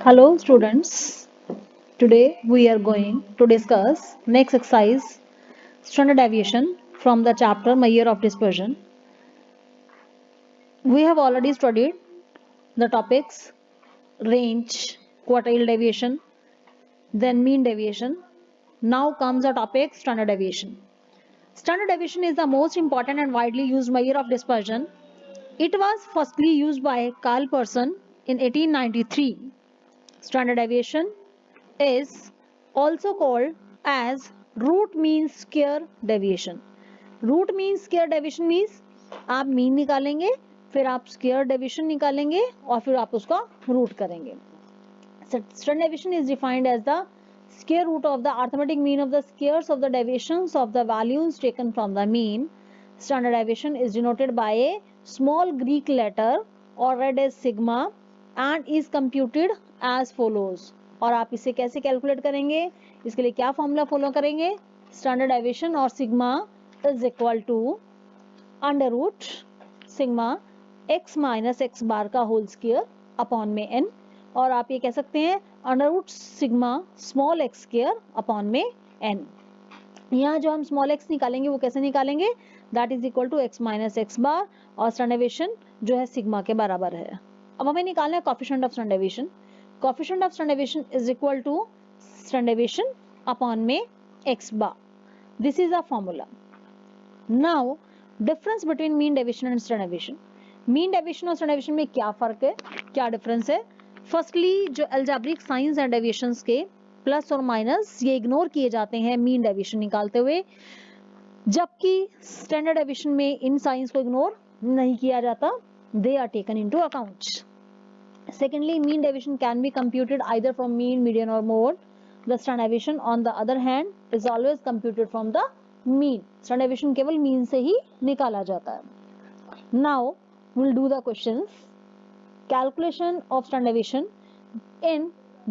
Hello students, today we are going to discuss next exercise standard deviation from the chapter Measure of Dispersion. We have already studied the topics range, quartile deviation, then mean deviation. Now comes the topic standard deviation. Standard deviation is the most important and widely used measure of dispersion. It was firstly used by Carl Person in 1893. Standard deviation is also called as root mean square deviation. Root mean square deviation means आप mean निकालेंगे, फिर आप square deviation निकालेंगे और फिर आप उसका root करेंगे. Standard deviation is defined as the square root of the arithmetic mean of the squares of the deviations of the values taken from the mean. Standard deviation is denoted by a small Greek letter or read as sigma and is computed as follows. और आप इसे कैसे calculate करेंगे, इसके लिए क्या formula follow करेंगे. Standard deviation और sigma is equal to under root sigma x minus X bar का होल स्क्वायर अपॉन में n, और आप ये कह सकते हैं under root sigma small X square upon में n. यहाँ जो हम स्मॉल x निकालेंगे वो कैसे निकालेंगे, that is equal to x minus X bar और स्टैंडर्ड डेविएशन जो है सिग्मा के बराबर है. अब हमें निकालना है coefficient of standard deviation. Coefficient of standard deviation is equal to standard deviation upon में x bar. This is a formula. Now difference between mean deviation and standard deviation. Mean deviation और standard deviation में क्या फर्क है, क्या difference है. Firstly जो algebraic signs and deviations के प्लस और माइनस ये इग्नोर किए जाते हैं मीन डेविएशन निकालते हुए, जबकि स्टैंडर्ड डेविएशन में इन साइंस को इग्नोर नहीं किया जाता, they are taken into account. Secondly, mean deviation can be computed either from mean, median or mode. The standard deviation on the other hand is always computed from the mean. Standard deviation केवल mean से ही निकाला जाता है. Now we'll do the questions. Calculation of standard deviation in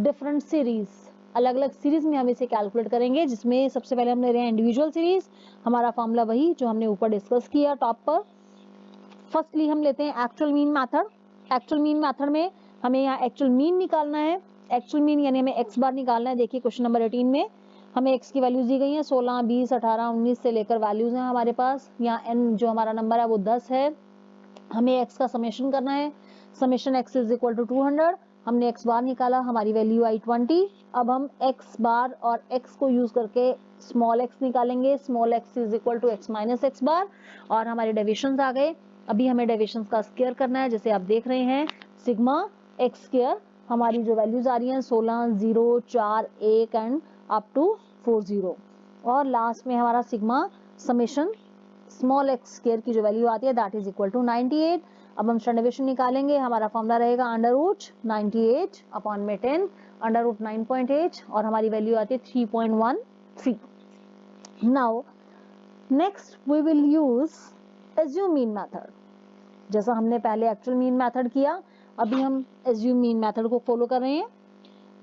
different series. अलग अलग series में हम इसे कैलकुलेट करेंगे, जिसमें सबसे पहले हम ले रहे हैं इंडिविजुअल सीरीज. हमारा फॉर्मूला वही जो हमने ऊपर डिस्कस किया टॉप पर. फर्स्टली हम लेते हैं actual mean method. Actual mean method में हमें यहाँ एक्चुअल मीन निकालना है. एक्चुअल मीन यानी हमें x बार निकालना है. देखिए क्वेश्चन नंबर 18 में हमें x की वैल्यूज दी गई हैं 16, 20, 18, 19 से लेकर वैल्यूज हैं हमारे पास. यहाँ n जो हमारा नंबर है वो 10 है. हमें x का समेशन करना है. Summation x is equal to 200. हमने x बार निकाला, हमारी वैल्यू आई 20. अब हम x बार और x को यूज करके स्मॉल x निकालेंगे. Small x is equal to x minus X bar और हमारे डेविएशंस आ गए. अभी हमें डेविएशंस का स्क्वायर करना है. जैसे आप देख रहे हैं सिग्मा एक्स स्क्वायर, हमारी जो वैल्यूज आ रही हैं 16, 0, 4, 1 एंड अप टू 40, और लास्ट में हमारा sigma summation small X square की जो वैल्यू आती है दैट इज इक्वल टू 98. अब हम स्टैंडर्ड डेविएशन निकालेंगे. हमारा फॉर्मूला रहेगा अंडर रूट 98 अपॉन में 10 अंडर रूट 9.8 और हमारी वैल्यू आती है 3.13. Now next we will use assume mean method. जैसा हमने पहले एक्चुअल मीन मेथड किया, अभी हम एज्यूम मीन मेथड को फॉलो कर रहे हैं.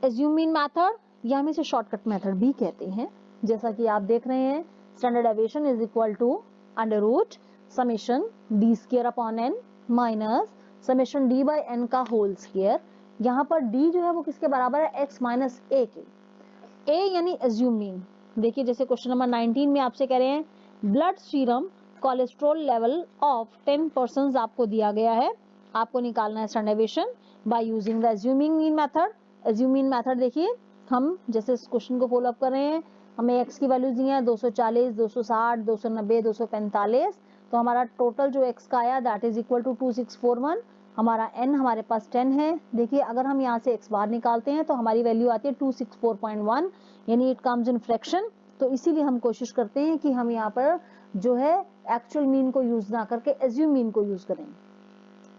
एज्यूम मीन मेथड या हम इसे शॉर्टकट मेथड भी कहते हैं. जैसा कि आप देख रहे हैं standard deviation is equal to under root summation D square upon N minus summation D by N का होल स्क्वायर. यहाँ पर डी जो है वो किसके बराबर है, एक्स माइनस ए के. ए यानी एज्यूम मीन. देखिए जैसे क्वेश्चन नंबर 19 में आपसे कह रहे हैं blood serum cholesterol level of 10% आपको दिया गया है. आपको निकालना है standard deviation by using the assuming mean method. Assume mean method देखिए हम जैसे इस क्वेश्चन को फॉलो अप कर रहे हैं. हमें x की वैल्यूज दी हैं 240, 260, 290, 245. तो हमारा टोटल जो x का आया दैट इज इक्वल टू 2641. हमारा n हमारे पास 10 है. देखिए अगर हम यहाँ से x बार निकालते हैं तो हमारी वैल्यू आती है 264.1 यानी इट कम्स इन फ्रैक्शन. तो इसीलिए हम कोशिश करते हैं कि हम यहाँ पर जो है एक्चुअल मीन को यूज ना करके एज्यूम मीन को यूज करें.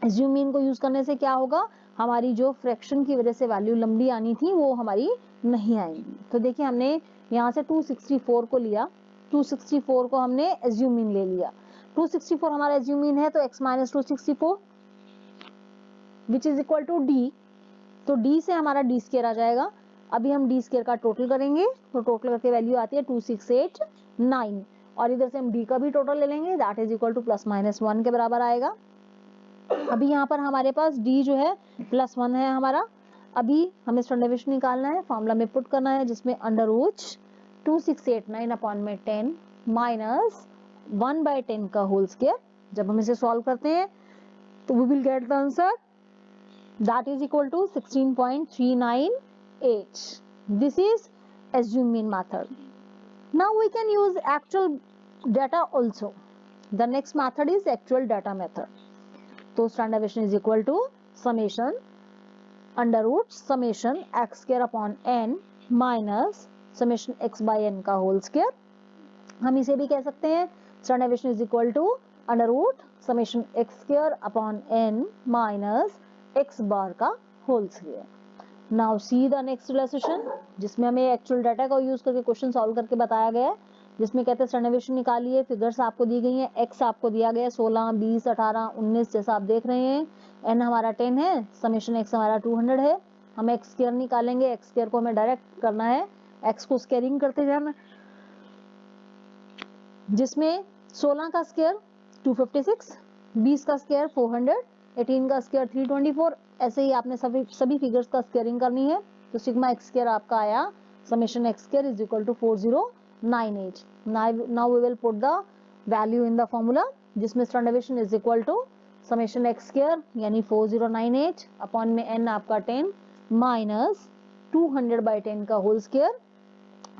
एज्यूम मीन को यूज करने से क्या होगा, हमारी जो फ्रैक्शन की वजह से वैल्यू लंबी आनी थी वो हमारी नहीं आएगी. तो देखिए हमने यहाँ से 264 को लिया. 264 को हमने एज्यूम मीन ले लिया. 264 हमारा एज्यूम मीन है तो x minus 264 which is equal to D. तो डी से हमारा डी स्क्वायर आ जाएगा. अभी हम डी स्क्वायर का टोटल करेंगे तो टोटल करके वैल्यू आती है 2689 और इधर से हम डी का भी टोटल ले लेंगे that is equal two plus minus 1 के बराबर आएगा. अभी यहाँ पर हमारे पास d जो है +1 है हमारा. अभी हमें स्टैंडर्ड डेविएशन निकालना है, फॉर्मूला में पुट करना है, जिसमें अंडर रूट 2689 अपॉन में 10 माइनस 1/10 का होल स्क्वायर। जब हम इसे सॉल्व करते हैं तो we will get the answer that is equal to 16.398. This is assume mean method. Now we can use actual data also. The next method is actual data method. So standard deviation is equal to summation under root summation x square upon n minus summation x by n का whole square. हम इसे भी कह सकते हैं standard deviation is equal to under root summation x square upon n minus x bar का whole square. Now see the next illustration, जिसमें हमें एक्चुअल डाटा का यूज करके क्वेश्चन सॉल्व करके बताया गया है, जिसमें कहते हैं स्टैंडर्ड डेविएशन निकालिए। फिगर्स आपको दी गई हैं, x आपको दिया गया है 16, 20, 18, 19 जैसा आप देख रहे हैं, n हमारा 10 है, समेशन x हमारा 200 है। हम x स्क्वायर निकालेंगे, x स्क्वायर को हमें डायरेक्ट करना है, x को स्क्वायरिंग करते जाना, जिसमें 16 का स्क्वायर 256, 20 का स्क्वायर 400, 18 का स्क्वायर 324, ऐसे ही आपने सभी फिगर्स का स्क्वायरिंग करनी है। तो सिग्मा एक्स स्क्वायर आपका आया summation X square is equal to 4098। Now we will put the value in the formula, जिसमें standard deviation is equal to summation X square यानी 4098 अपॉन में n आपका 10 माइनस 200/10 का whole square.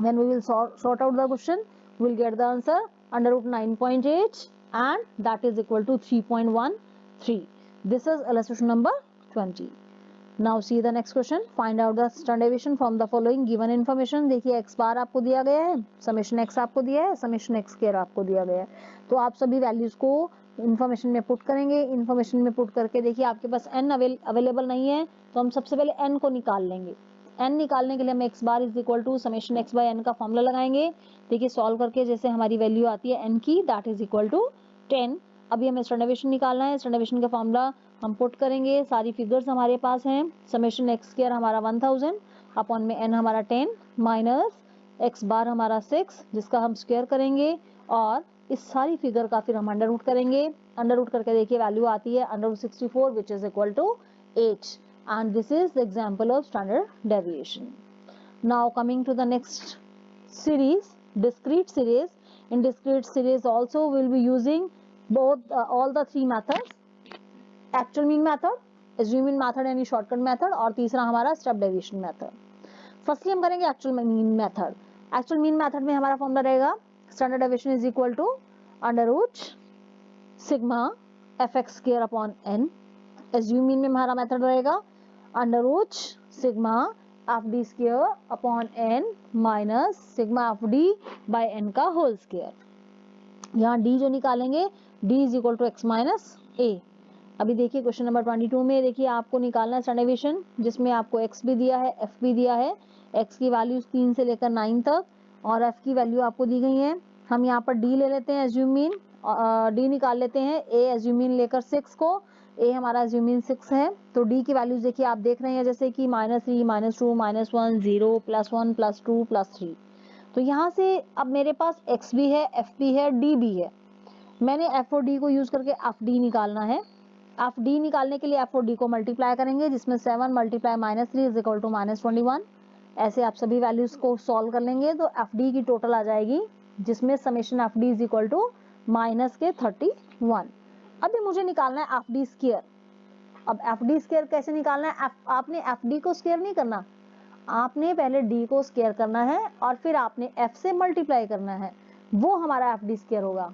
When we will sort out the question, we will get the answer under root 9.8 and that is equal to 3.13. This is illustration number 20. Now see the next question. Find out the standard deviation from the following given information. देखिए x बार आपको दिया गया है, summation x आपको दिया है, summation x square आपको दिया गया है। तो आप सभी वैल्यूज को इन्फॉर्मेशन में पुट करेंगे। इन्फॉर्मेशन में पुट करके देखिए आपके पास n अवेलेबल नहीं है, तो हम सबसे पहले n को निकाल लेंगे। n निकालने के लिए हम x bar is equal to summation x by n का फॉर्मूला लगाएंगे। देखिए सॉल्व करके जैसे हमारी वैल्यू आती है n की, दैट इज इक्वल टू 10। अभी हमें स्टैंडर्ड डेविएशन निकालना है, स्टैंडर्ड डेविएशन का फॉर्मूला हम पुट करेंगे। सारी फिगर्स हमारे पास हैं, समेशन x स्क्वायर हमारा 1000 अपॉन में n हमारा 10 माइनस x बार हमारा 6 जिसका हम स्क्वायर करेंगे, और इस सारी फिगर का फिर हम अंडर रूट करेंगे। अंडर रूट करके देखिए वैल्यू आती है under root 64 which is equal to 8, and this is the example of standard deviation. Now coming to the next series, discrete series. In discrete series also we'll be using both all the three methods, actual mean method, assume mean method यानी shortcut method, और तीसरा हमारा step deviation method. Firstly हम करेंगे actual mean method. Actual mean method में हमारा formula रहेगा standard deviation is equal to under root sigma fx square upon n. assume mean में हमारा मेथड रहेगा under root sigma F D square upon n minus sigma F D by n का whole square. यहाँ d जो निकालेंगे d is equal to x minus A. अभी देखिए question number 22 में देखिए आपको निकालना है स्टैंडर्ड डेविएशन, जिसमें आपको x भी दिया है, f भी दिया है। x की वैल्यू 3 से लेकर 9 तक और f की वैल्यू आपको दी गई है। हम यहाँ पर d ले लेते हैं एज्यूम मीन, d निकाल लेते हैं a एज्यूम मीन लेकर 6 को, a हमारा एज्यूम मीन 6 है। तो d की वैल्यूज देखिए आप देख रहे हैं जैसे कि -3, -2, -1, 0, +1, +2, +3। तो यहाँ से अब मेरे पास x भी है, f भी है, d भी है। मैंने f और d को यूज करके एफ डी निकालना है। एफ डी निकालने के लिए एफ और डी को मल्टीप्लाई करेंगे, जिसमें 7 मल्टीप्लाई -3 इज इक्वल टू -21। ऐसे आप सभी वैल्यूज को सॉल्व कर लेंगे तो एफ डी की टोटल आ जाएगी, जिसमें summation F D is equal to -31। अभी मुझे निकालना है एफ डी स्क्वायर। अब एफ डी स्क्वायर कैसे निकालना है? आपने एफ डी को स्क्वायर नहीं करना, आपने पहले डी को स्क्वायर करना है और फिर आपने एफ से मल्टीप्लाई करना है, वो हमारा एफ डी स्क्वायर होगा।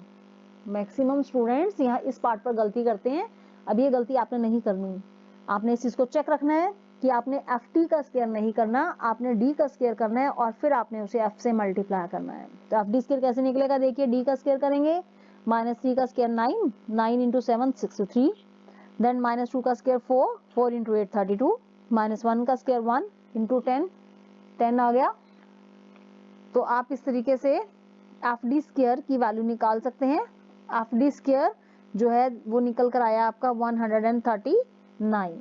मैक्सिमम स्टूडेंट्स यहाँ इस पार्ट पर गलती करते हैं। अब ये गलती आपने नहीं करनी, आपने इस चीज को चेक रखना है कि आपने एफ टी का स्क्वायर नहीं करना, आपने डी का स्क्वायर करना है और फिर आपने उसे एफ से मल्टीप्लाई करना है। तो एफ डी स्क्वायर कैसे निकलेगा? देखिए डी का स्क्वायर करेंगे, -3 का स्क्वायर 9, 9 इंटू 7 63, देन -2 का स्क्वायर 4, 4 इंटू 8 32, -1 का स्क्वायर 1 इंटू 10, 10 आ गया। तो आप इस तरीके से एफ डी स्क्वायर की वैल्यू निकाल सकते हैं। एफ डी स्क्वायर जो है वो निकल कर आया आपका 139।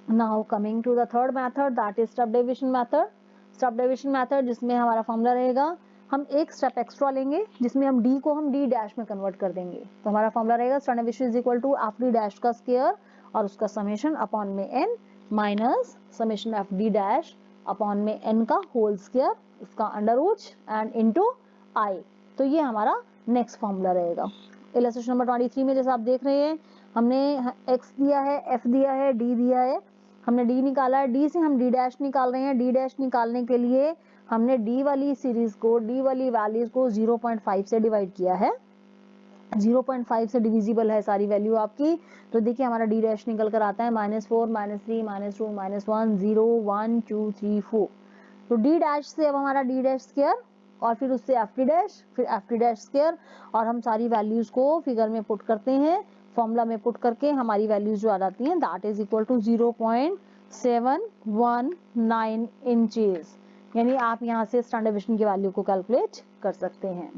Now coming to the third method, that is step deviation method. Step deviation method जिसमें हमारा फॉर्मूला रहेगा, हम एक स्टेप एक्स्ट्रा लेंगे जिसमें हम डी को हम डी डैश में कन्वर्ट कर देंगे। तो हमारा फॉर्मूला रहेगा standard deviation is equal to F D dash का स्क्वायर और उसका समेशन अपॉन में n minus summation F D dash upon में n का होल स्क्वायर, इसका under root and into i। तो ये हमारा नेक्स्ट फॉर्मूला रहेगा। इलस्ट्रेशन नंबर 23 में जैसा आप देख रहे हैं, हमने x दिया है, f दिया है, d दिया है, हमने d निकाला है, d से हम d डैश निकाल रहे हैं। d डैश निकालने के लिए हमने d वाली सीरीज को, d वाली वैल्यूज को 0.5 से डिवाइड किया है। 0.5 से डिविजिबल है सारी वैल्यू आपकी। तो देखिए हमारा d डैश निकल कर आता है -4, -3, -2, -1, 0, 1, 2, 3, 4। तो d डैश से अब हमारा d डैश स्क्वायर और फिर उससे एफ डी डैश, फिर एफ डी डैश स्क्वायर, और हम सारी वैल्यूज को फिगर में पुट करते हैं, फॉर्मूला में पुट करके हमारी वैल्यूज जो आ जाती हैं that is equal to 0.719 inches. यानी आप यहाँ से स्टैंडर्ड डेविएशन की वैल्यू को कैलकुलेट कर सकते हैं।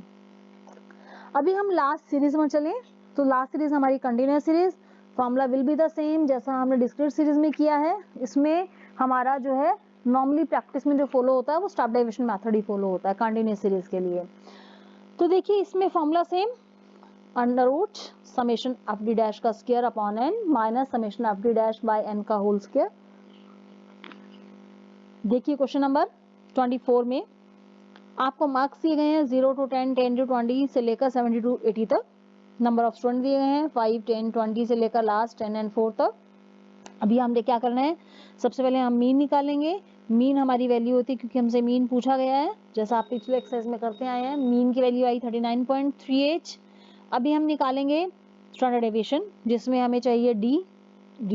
अभी हम लास्ट सीरीज में चलें, तो लास्ट सीरीज हमारी continuous series, formula will be the same जैसा हमने डिस्क्रीट सीरीज में किया है। इसमें हमारा जो है नॉर्मली प्रैक्टिस में जो फॉलो होता है वो स्टेप डेविएशन मेथड ही फॉलो होता है कंटिन्यूअस सीरीज के लिए। तो देखिए इसमें formula same, under root summation F D dash का square upon n minus summation F D dash by n का होल स्क्वायर। देखिए क्वेश्चन नंबर 24 में आपको मार्क्स दिए गए हैं 0 to 10, 10 to 20 से लेकर 70 to 80 तक। नंबर ऑफ स्टूडेंट दिए गए हैं 5, 10, 20 से लेकर लास्ट 10 and 4 तक। अभी हमने क्या करना है, सबसे पहले हम मीन निकालेंगे। मीन हमारी वैल्यू होती है क्योंकि हमसे मीन पूछा गया है, जैसा आप पिछले एक्सरसाइज में करते आए हैं। मीन की वैल्यू आई 39.38। अभी हम निकालेंगे स्टैंडर्ड डेविएशन, जिसमें हमें चाहिए डी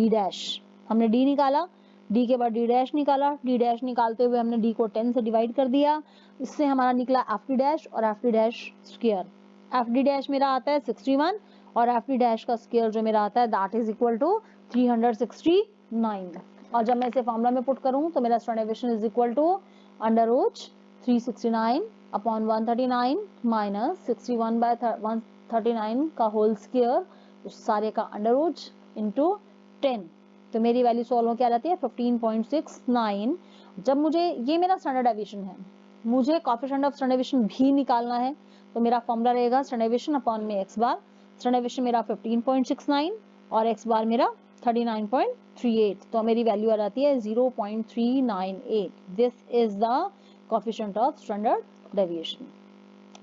डैश। हमने डी निकाला, डी के बाद डी डैश निकाला, डी डैश निकालते हुए हमने डी को 10 से डिवाइड कर दिया, इससे हमारा निकला एफ डी डैश और F D dash square. F D dash मेरा आता है 61 और एफ डी डैश का स्क्वायर जो मेरा आता है दैट इज इक्वल टू 369। और जब मैं इसे फॉर्मूला में पुट करूं तो मेरा standard deviation is equal to under root 369 upon 139 minus 61 by 139 का होल स्क्वायर, उस सारे का अंडर रूट इंटू 10। तो मेरी वैल्यू सॉल्व होकर आ जाती है 15.69। जब मुझे, ये मेरा स्टैंडर्ड डेविएशन है, मुझे कोएफिशिएंट ऑफ स्टैंडर्ड डेविएशन भी निकालना है, तो मेरा फॉर्मूला रहेगा स्टैंडर्ड डेविएशन अपॉन में x बार। स्टैंडर्ड डेविएशन मेरा 15.69 और x बार मेरा 39.38। तो मेरी वैल्यू आ जाती है 0.398। This is the coefficient of standard deviation.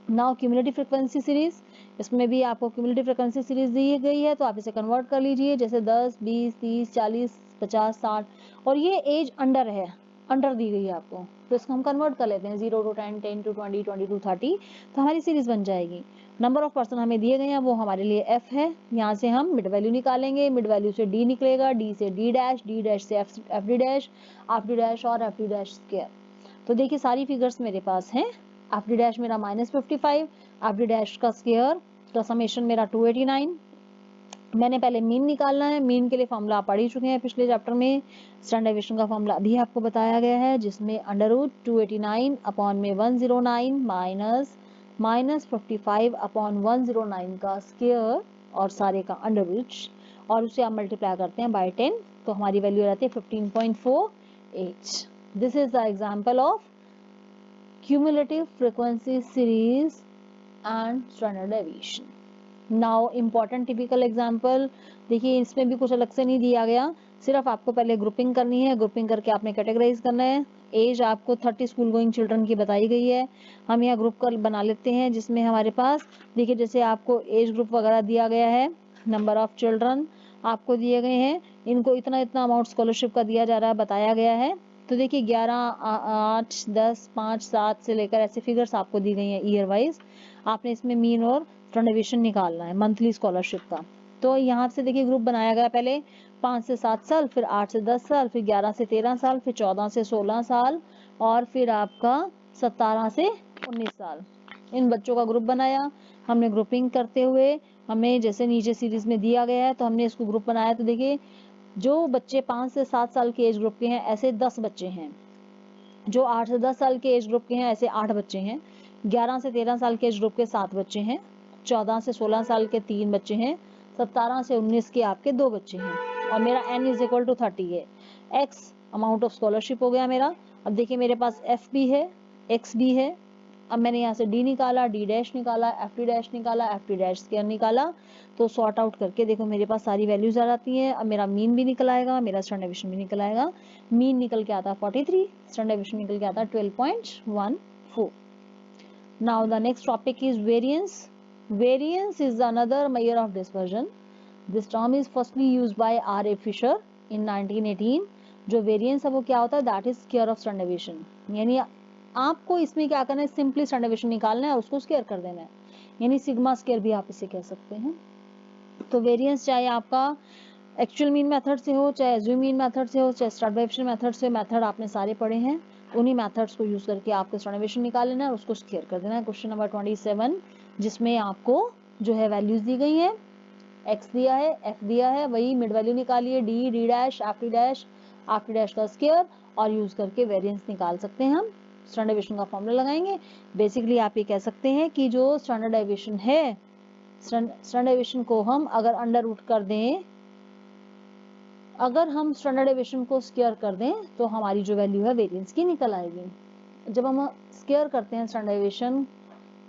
Now cumulative frequency series, इसमें भी आपको क्यूमुलेटिव फ्रीक्वेंसी सीरीज दी गई है, तो आप इसे कन्वर्ट कर लीजिए, जैसे 10, 20, 30, 40, 50, 60, और ये एज अंडर है, अंडर दी गई है आपको, तो इसको हम कन्वर्ट कर लेते हैं 0 to 10, 10 to 20, 20 to 30, तो हमारी सीरीज बन जाएगी। नंबर ऑफ पर्सन हमें दिए गए हैं, वो हमारे लिए f है। यहाँ से हम मिड वैल्यू निकालेंगे, मिड वैल्यू से d निकलेगा, d से d डैश, d डैश से F D dash, F D dash और एफ डी डैश स्क्वायर। तो देखिए सारी फिगर्स मेरे पास हैं। एफ डी डैश मेरा -55, एफ डी डैश का स्क्वायर का समेशन मेरा 289। मैंने पहले मीन निकालना है, मीन के लिए फॉर्मूला आप पढ़ ही चुके हैं पिछले चैप्टर में। स्टैंडर्ड डेविएशन का फॉर्मूला अभी आपको बताया गया है, जिसमें अंडर रूट 289 अपॉन में 109 माइनस 55 अपॉन 109 का स्क्वायर और सारे का अंडर रूट, और उसे आप मल्टीप्लाई करते हैं बाय 10, तो हमारी वैल्यू आ जाती है 15.48। This is the example of cumulative frequency series and standard deviation. Now important typical example, देखिए इसमें भी कुछ अलग से नहीं दिया गया, सिर्फ आपको पहले ग्रुपिंग करनी है, ग्रुपिंग करके आपने कैटेगराइज करना है। एज आपको 30 स्कूल गोइंग चिल्ड्रन की बताई गई है। हम यहाँ ग्रुप कर बना लेते हैं, जिसमें हमारे पास देखिए जैसे आपको एज ग्रुप वगैरह दिया गया है, नंबर ऑफ चिल्ड्रन आपको दिए गए हैं, इनको इतना इतना अमाउंट स्कॉलरशिप का दिया जा रहा है, बताया गया है। तो देखिए 11, 8, 10, 5, 7 से लेकर ऐसे फिगर्स आपको दी गई हैं ईयर वाइज। आपने इसमें मीन और स्टैंडर्ड डेविएशन निकालना है मंथली स्कॉलरशिप का। तो यहाँ से देखिए ग्रुप बनाया गया, पहले 5 से 7 साल, फिर 8 से 10 साल, फिर 11 से 13 साल, फिर 14 से 16 साल, और फिर आपका 17 से 19 साल। इन बच्चों का ग्रुप बनाया हमने। ग्रुपिंग करते हुए हमें जैसे नीचे सीरीज में दिया गया है, तो हमने इसको ग्रुप बनाया। तो देखिए जो बच्चे 5 से 7 साल के एज ग्रुप के हैं ऐसे 10 बच्चे हैं, जो 8 से 10 साल के एज ग्रुप के हैं ऐसे 8 बच्चे हैं, 11 से 13 साल के एज ग्रुप के 7 बच्चे हैं, 14 से 16 साल के 3 बच्चे हैं, 17 से 19 के आपके 2 बच्चे हैं, और मेरा n इज इक्वल टू 30 है। x अमाउंट ऑफ स्कॉलरशिप हो गया मेरा। अब देखिए मेरे पास f भी है, x भी है, अब मैंने यहाँ से डी निकाला, डी डैश निकाला, एफ डी डैश निकाला, एफ डी डैश स्क्वायर निकाला, तो सॉर्ट आउट करके देखो मेरे पास सारी वैल्यूज आ जाती हैं। अब मेरा मीन भी निकल आएगा, मेरा स्टैंडर्ड डेविएशन भी निकल आएगा। मीन निकल के आता है 43, स्टैंडर्ड डेविएशन निकल के आता है 12.14। Now the next topic is variance. Variance is another measure of dispersion. This term is firstly used by R A Fisher in 1918। जो वेरिएंस है वो क्या होता है, that is square of standard deviation. यानी आपको इसमें क्या करना है, सिंपली स्टैंडर्ड डेविएशन निकालना है और उसको स्क्वायर कर देना है, यानी सिग्मा स्क्वायर भी आप इसे कह सकते हैं। तो वेरिएंस चाहे आपका एक्चुअल मीन मेथड से हो, चाहे एज्यूम मीन मेथड से हो, चाहे स्टैंडर्ड डेविएशन मेथड से, मेथड आपने सारे पढ़े हैं, उन्हीं मेथड्स को यूज करके आपको स्टैंडर्ड डेविएशन निकाल लेना है और उसको स्क्वायर कर देना है। क्वेश्चन नंबर 27 जिसमें आपको जो है वैल्यूज दी गई है, एक्स दिया है, एफ दिया है, वही मिड वैल्यू निकालिए, D, D dash, F D dash, F D dash का स्क्वायर, और यूज करके वेरिएंस निकाल सकते हैं हम। स्टैंडर्ड डेविएशन का फॉर्मूला लगाएंगे। बेसिकली आप ये कह सकते हैं कि जो स्टैंडर्ड डेविएशन है, स्टैंडर्ड डेविएशन को हम अगर अंडर रूट कर दें, अगर हम स्टैंडर्ड डेविएशन को स्क्वायर कर दें तो हमारी जो वैल्यू है वेरिएंस की निकल आएगी। जब हम स्क्वायर करते हैं स्टैंडर्ड डेविएशन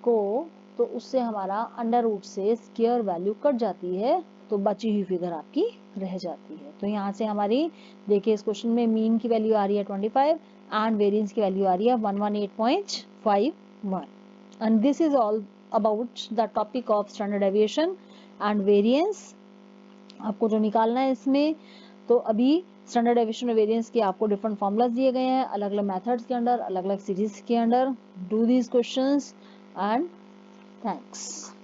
को तो उससे हमारा अंडर रूट से स्क्वायर वैल्यू कट जाती है, तो बची हुई फिगर आपकी रह जाती है। तो यहाँ से हमारी देखिए इस क्वेश्चन में मीन की वैल्यू आ रही है 25 एंड वेरिएंस की वैल्यू आ रही है 118.51। And this is all about the topic of standard deviation and variance. आपको जो निकालना है इसमें, तो अभी स्टैंडर्ड डेविएशन और वेरिएंस के आपको डिफरेंट फॉर्मूलाज दिए गए हैं अलग अलग मेथड्स के अंडर, अलग अलग सीरीज के under. Do these questions and thanks.